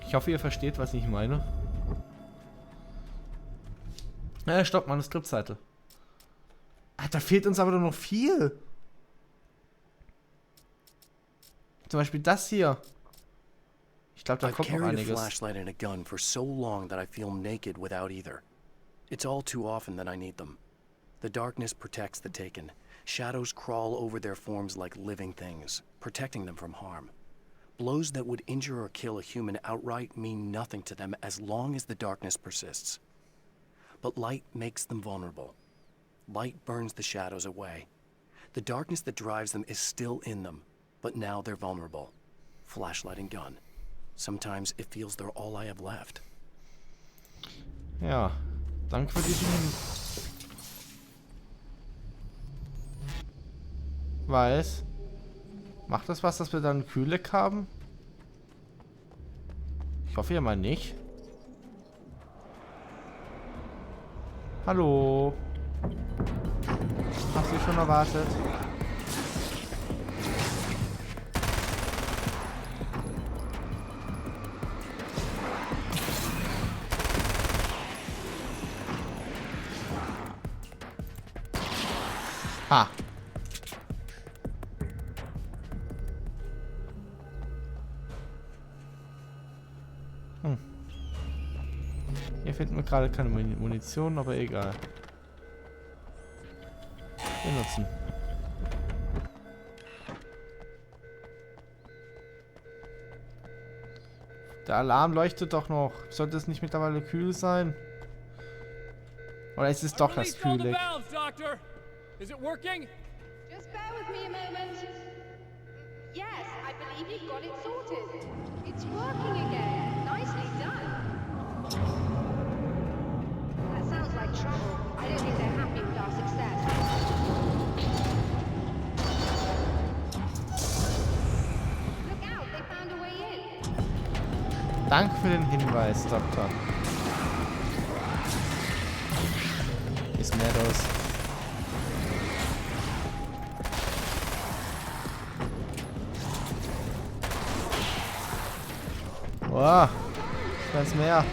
Ich hoffe, ihr versteht, was ich meine. Stopp, Manuskriptseite. Ah, da fehlt uns aber doch noch viel. Zum Beispiel das hier. Ich glaube, da kommt noch einiges. I've carried a flashlight and a gun for so long that I feel naked without either. It's all too often that I need them. The darkness protects the taken. Shadows crawl over their forms like living things, protecting them from harm. Blows that would injure or kill a human outright mean nothing to them as long as the darkness persists. But light makes them vulnerable. Light burns the shadows away. The darkness that drives them is still in them, but now they're vulnerable. Flashlight and gun. Sometimes it feels they're all I have left. Ja, danke für diesen Hinweis. Macht das was, dass wir dann Kühlleck haben? Ich hoffe ja mal nicht. Hallo. Hast du schon erwartet? Ha. Hier finden wir gerade keine Munition, aber egal. Benutzen. Der Alarm leuchtet doch noch. Sollte es nicht mittlerweile kühl sein? Oder ist es doch das Kühlleck? Is it working? Just bear with me a moment. Yes, I believe you've got it sorted. It's working again. Nicely done. That sounds like trouble. I don't think they're happy with our success. Look out, they found a way in. Danke für den Hinweis, Doktor. Ist mehr los. Boah, ganz mehr.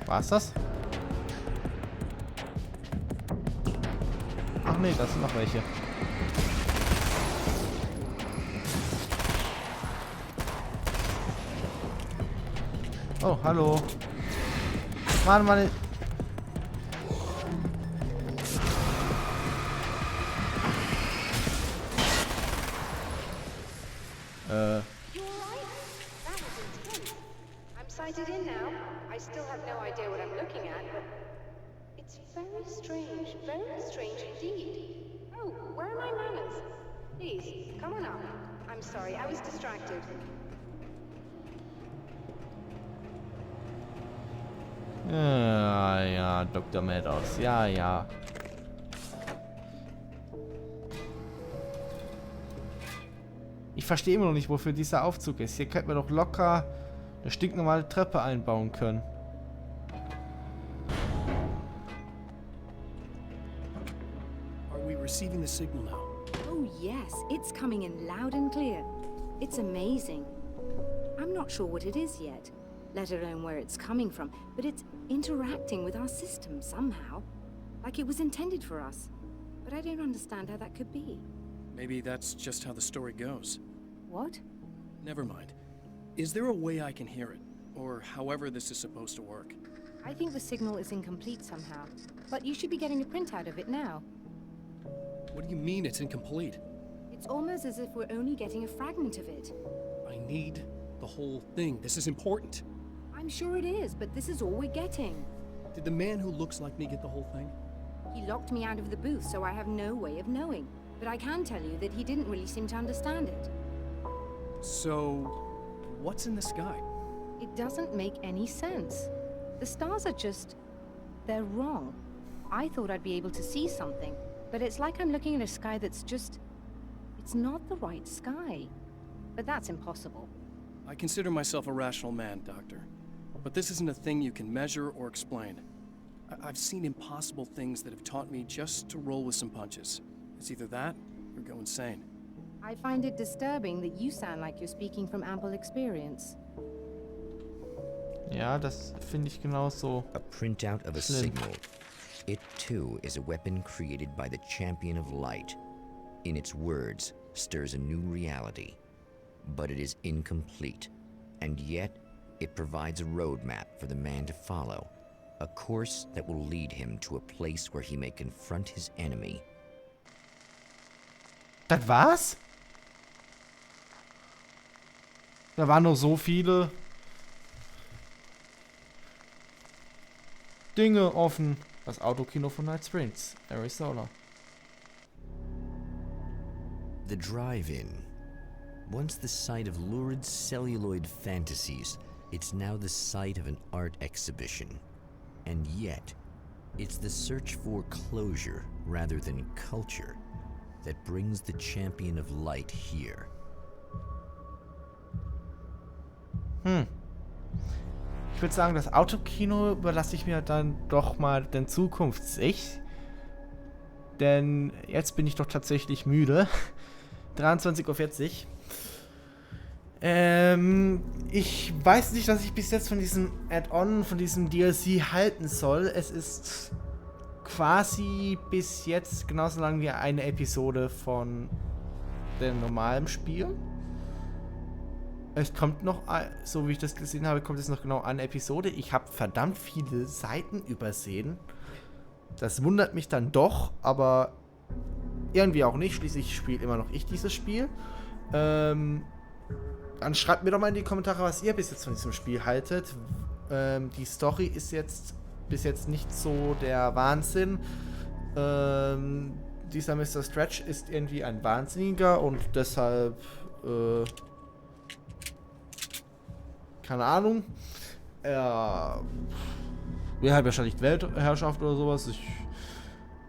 War's das? Ach nee, das sind noch welche. Oh, hallo. Mann, meine... You alright? That was intense. I'm sighted in now. I still have no idea what I'm looking at, but it's very strange indeed. Oh, where are my manners? Please, come on up. I'm sorry, I was distracted. Ja, ja, Dr. Meadows. Ja, ja. Ich verstehe immer noch nicht, wofür dieser Aufzug ist. Hier könnten wir doch locker eine stinknormale Treppe einbauen können. Are we receiving the signal now? Oh yes, it's coming in loud and clear. It's amazing. I'm not sure what it is yet, let alone where it's coming from, but it's interacting with our system somehow, like it was intended for us. But I don't understand how that could be. Maybe that's just how the story goes. What? Never mind. Is there a way I can hear it? Or however this is supposed to work? I think the signal is incomplete somehow, but you should be getting a printout of it now. What do you mean it's incomplete? It's almost as if we're only getting a fragment of it. I need the whole thing. This is important. I'm sure it is, but this is all we're getting. Did the man who looks like me get the whole thing? He locked me out of the booth, so I have no way of knowing. But I can tell you that he didn't really seem to understand it. So, what's in the sky? It doesn't make any sense. The stars are just... they're wrong. I thought I'd be able to see something, but it's like I'm looking at a sky that's just... it's not the right sky. But that's impossible. I consider myself a rational man, Doctor. But this isn't a thing you can measure or explain. I've seen impossible things that have taught me just to roll with some punches. It's either that or go insane. I find it disturbing that you sound like you're speaking from ample experience. Ja, das finde ich genauso. A printout of a Schlimm. signal. It too is a weapon created by the Champion of Light. In its words, stirs a new reality. But it is incomplete. And yet, it provides a roadmap for the man to follow. A course that will lead him to a place where he may confront his enemy. Das war's? Da waren noch so viele Dinge offen. Das Autokino von Night Springs, Arizona. The drive-in. Once the site of lurid celluloid fantasies, it's now the site of an art exhibition. And yet, it's the search for closure rather than culture that brings the Champion of Light here. Ich würde sagen, das Autokino überlasse ich mir dann doch mal den Zukunfts-Ich. Denn jetzt bin ich doch tatsächlich müde. 23:40 Uhr. Ich weiß nicht, was ich bis jetzt von diesem Add-on, von diesem DLC halten soll. Es ist quasi bis jetzt genauso lang wie eine Episode von dem normalen Spiel. Es kommt noch, so wie ich das gesehen habe, kommt es noch genau eine Episode. Ich habe verdammt viele Seiten übersehen. Das wundert mich dann doch, aber irgendwie auch nicht. Schließlich spiele immer noch ich dieses Spiel. Dann schreibt mir doch mal in die Kommentare, was ihr bis jetzt von diesem Spiel haltet. Die Story ist jetzt bis jetzt nicht so der Wahnsinn. Dieser Mr. Stretch ist irgendwie ein Wahnsinniger und deshalb keine Ahnung. Er will halt wahrscheinlich Weltherrschaft oder sowas.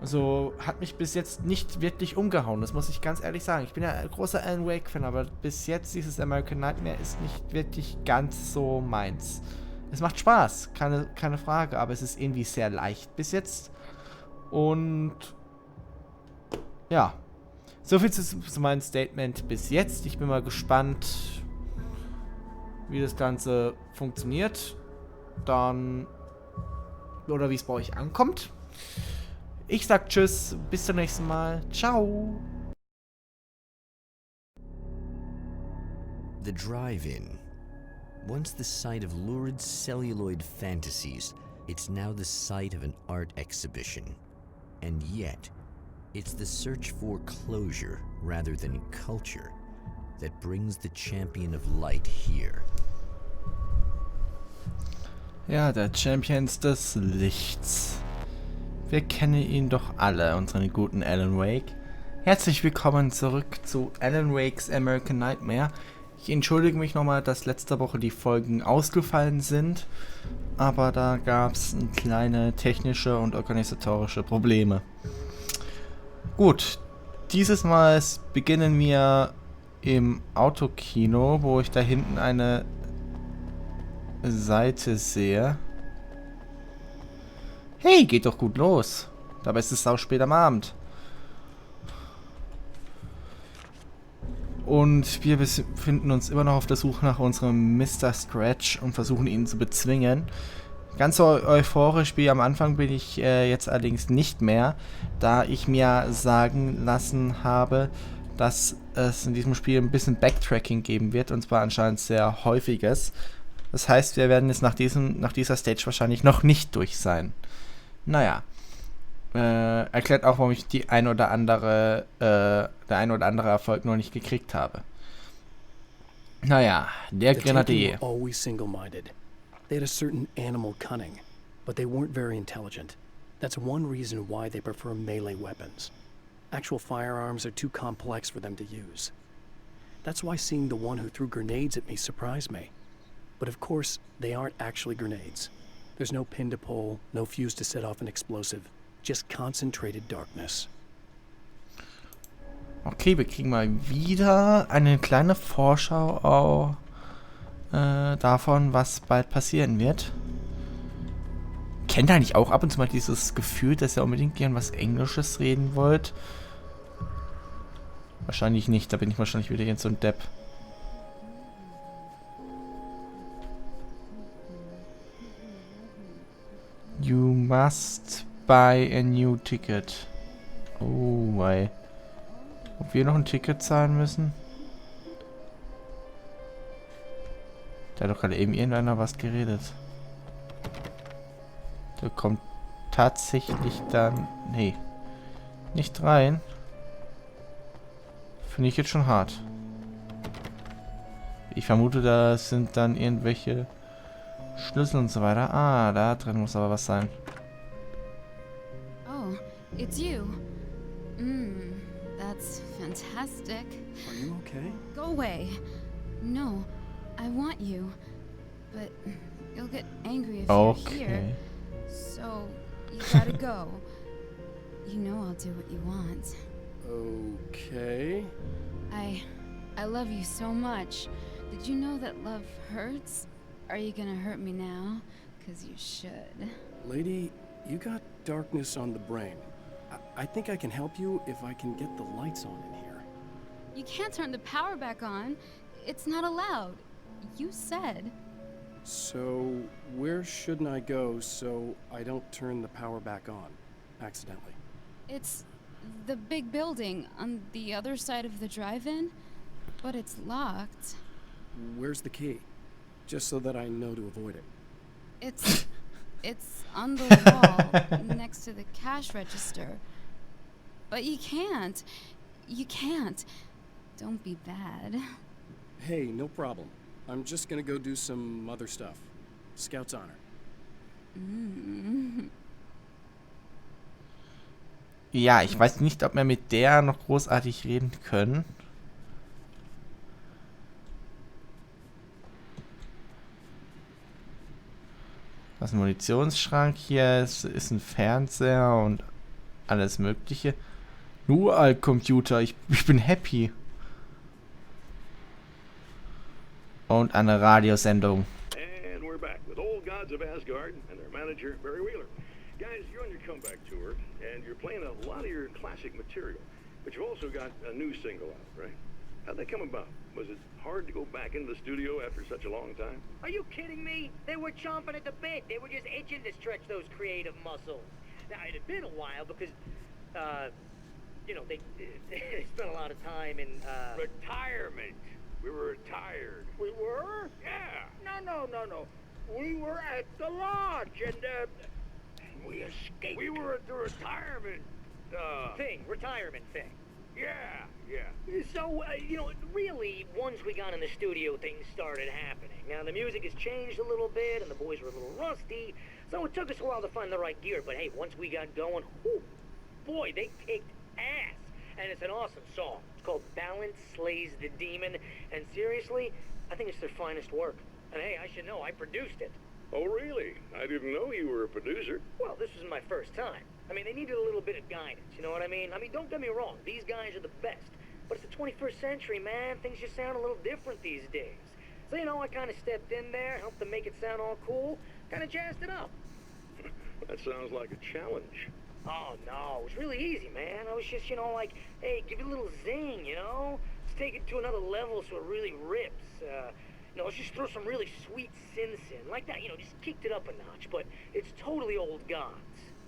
Also hat mich bis jetzt nicht wirklich umgehauen, das muss ich ganz ehrlich sagen. Ich bin ja ein großer Alan Wake-Fan, aber bis jetzt dieses American Nightmare ist nicht wirklich ganz so meins. Es macht Spaß, keine Frage, aber es ist irgendwie sehr leicht bis jetzt. Und ja, soviel zu meinem Statement bis jetzt. Ich bin mal gespannt, wie das Ganze funktioniert. Dann, oder wie es bei euch ankommt. Ich sag tschüss, bis zum nächsten Mal. Ciao. The drive-in. Once the site of lurid celluloid fantasies, it's now the site of an art exhibition. And yet, it's the search for closure rather than culture that brings the Champion of Light here. Ja, der Champions des Lichts. Wir kennen ihn doch alle, unseren guten Alan Wake. Herzlich willkommen zurück zu Alan Wakes American Nightmare. Ich entschuldige mich nochmal, dass letzte Woche die Folgen ausgefallen sind, aber da gab es kleine technische und organisatorische Probleme. Gut, dieses Mal beginnen wir im Autokino, wo ich da hinten eine Seite sehe. Hey, geht doch gut los. Dabei ist es auch spät am Abend. Und wir befinden uns immer noch auf der Suche nach unserem Mr. Stretch und versuchen ihn zu bezwingen. Ganz so euphorisch wie am Anfang bin ich jetzt allerdings nicht mehr, da ich mir sagen lassen habe, dass es in diesem Spiel ein bisschen Backtracking geben wird, und zwar anscheinend sehr häufiges. Das heißt, wir werden jetzt nach dieser Stage wahrscheinlich noch nicht durch sein. Naja, erklärt auch, warum ich der ein oder andere Erfolg noch nicht gekriegt habe. Naja, der Grenadier. Always single-minded. They had a certain animal cunning, but they weren't very intelligent. That's one reason why they prefer melee weapons. Actual firearms are too complex for them to use. That's why seeing the one who threw grenades at me surprised me. But of course, they aren't actually grenades. There's no pin to pull, no fuse to set off an explosive. Just concentrated darkness. Okay, wir kriegen mal wieder eine kleine Vorschau davon, was bald passieren wird. Kennt ihr eigentlich auch ab und zu mal dieses Gefühl, dass ihr unbedingt gern was Englisches reden wollt? Wahrscheinlich nicht, da bin ich wahrscheinlich wieder jetzt so ein Depp. You must buy a new ticket. Oh, wei. Ob wir noch ein Ticket zahlen müssen? Da hat doch gerade eben irgendeiner was geredet. Der kommt tatsächlich dann... Nee. Nicht rein. Finde ich jetzt schon hart. Ich vermute, da sind dann irgendwelche Schlüssel und so weiter. Ah, da drin muss aber was sein. Oh, it's you. That's fantastic. Are you okay? Go away. No, I want you. But you'll get angry if you're here. Okay. So, you gotta go. You know I'll do what you want. Okay. I love you so much. Did you know that love hurts? Are you gonna hurt me now? 'Cause you should. Lady, you got darkness on the brain. I think I can help you if I can get the lights on in here. You can't turn the power back on. It's not allowed. You said. So, where shouldn't I go so I don't turn the power back on accidentally? It's the big building on the other side of the drive-in, but it's locked. Where's the key? Just so that I know to avoid it. It's on the wall next to the cash register. But you can't. You can't. Don't be bad. Hey, no problem. I'm just gonna go do some other stuff. Scout's honor. Ja, ich weiß nicht, ob wir mit der noch großartig reden können. Das ist ein Munitionsschrank hier, es ist ein Fernseher und alles mögliche. Nur Computer, ich bin happy. Und eine Radiosendung. And we're back with Old Gods of Asgard and their manager, Barry Wheeler. Guys, you're on your comeback tour, and you're playing a lot of your classic material, but you've also got a new single out, right? How'd that come about? Was it hard to go back into the studio after such a long time? Are you kidding me? They were chomping at the bit. They were just itching to stretch those creative muscles. Now, it had been a while because, you know, they spent a lot of time in, Retirement. We were retired. We were? Yeah. No. We were at the lodge, and, we escaped. We were at the retirement, retirement thing. Yeah. So, you know, really, once we got in the studio, things started happening. Now, the music has changed a little bit, and the boys were a little rusty, so it took us a while to find the right gear. But hey, once we got going, whew, boy, they kicked ass. And it's an awesome song. It's called Balance Slays the Demon, and seriously, I think it's their finest work. And hey, I should know, I produced it. Oh, really? I didn't know you were a producer. Well, this was my first time. I mean, they needed a little bit of guidance, you know what I mean? I mean, don't get me wrong, these guys are the best. But it's the 21st century, man. Things just sound a little different these days. So, you know, I kind of stepped in there, helped them make it sound all cool, kind of jazzed it up. That sounds like a challenge. Oh, no, it was really easy, man. I was just, you know, like, hey, give it a little zing, you know? Let's take it to another level so it really rips. You know, let's just throw some really sweet synths in. Like that, you know, just kicked it up a notch, but it's totally Old Gods.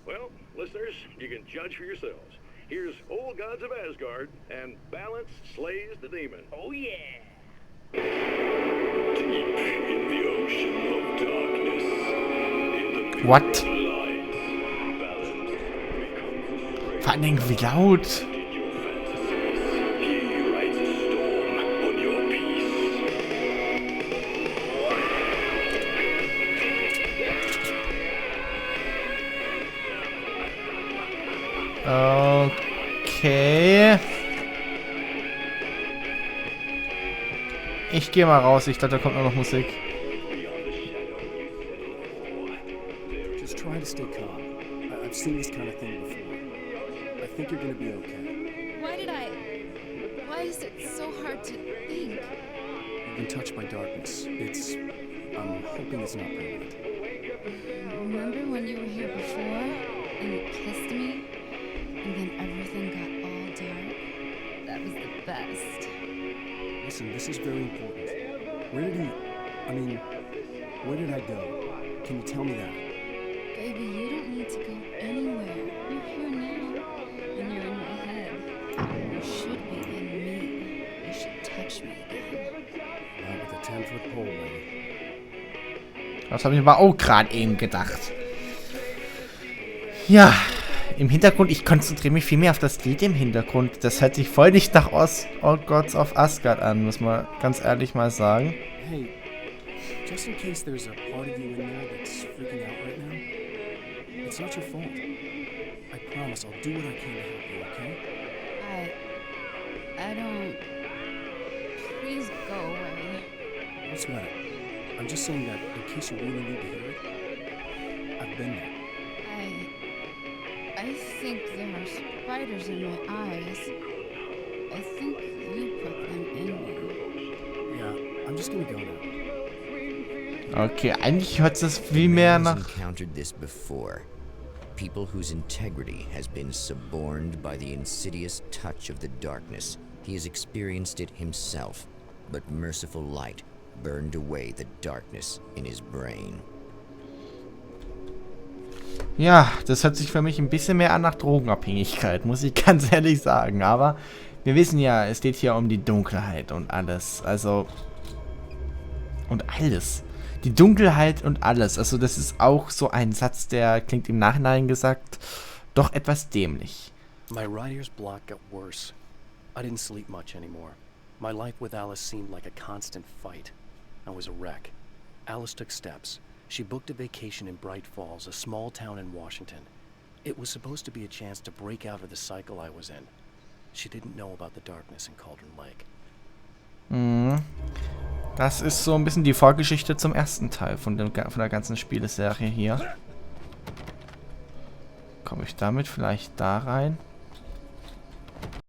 Well, listeners, you can judge for yourselves. Here's Old Gods of Asgard and Balance Slays the Demon. Oh, yeah. Deep in the ocean of darkness, in the What? light, balance becomes Vor allen Dingen, wie laut. in your fantasies. He rides a storm on your peace. Okay. Ich gehe mal raus. Ich glaube, da kommt nur noch Musik. Just try to stay calm. I've seen this kind of thing before. I think you're gonna be okay. Why is it so hard to think? You been touched by darkness. I'm hoping it's not permanent. Remember when you were here before and you kissed me and then everything got all dark? That was the best. Listen, this is very important. Where did I go? Can you tell me that? Baby, you don't need to go anywhere. You're here now and you're in my head. You should be in me. You should touch me again. Not with a 10-foot pole, lady. Das habe ich aber auch gerade eben gedacht. Ja, im Hintergrund, ich konzentriere mich viel mehr auf das Lied im Hintergrund. Das hört sich voll nicht nach All Gods of Asgard an, muss man ganz ehrlich mal sagen. Hey, just in case there's a part of you in there that's freaking out right now, it's not your fault. I promise I'll do what I can to help you, okay? I don't... Please go away. Don't sweat it. I'm just saying that in case you really need to hear it, I've been there. I think there are spiders in my eyes. I think you put them in me. Yeah, I'm just gonna go now. Okay, eigentlich hört es viel mehr nach... encountered this before. People whose integrity has been suborned by the insidious touch of the darkness. He has experienced it himself, but merciful light burned away the darkness in his brain. Ja, das hört sich für mich ein bisschen mehr an nach Drogenabhängigkeit, muss ich ganz ehrlich sagen. Aber wir wissen ja, es geht hier um die Dunkelheit und alles. Also... Und alles. Die Dunkelheit und alles. Also das ist auch so ein Satz, der klingt im Nachhinein gesagt doch etwas dämlich. My writer's block got worse. I didn't sleep much anymore. My life with Alice seemed like a constant fight. I was a wreck. Alice took steps. She booked a vacation in Bright Falls, a small town in Washington. It was supposed to be a chance to break out of the cycle I was in. She didn't know about the darkness in Cauldron Lake. Das ist so ein bisschen die Vorgeschichte zum ersten Teil von der ganzen Spieleserie hier. Komme ich damit vielleicht da rein?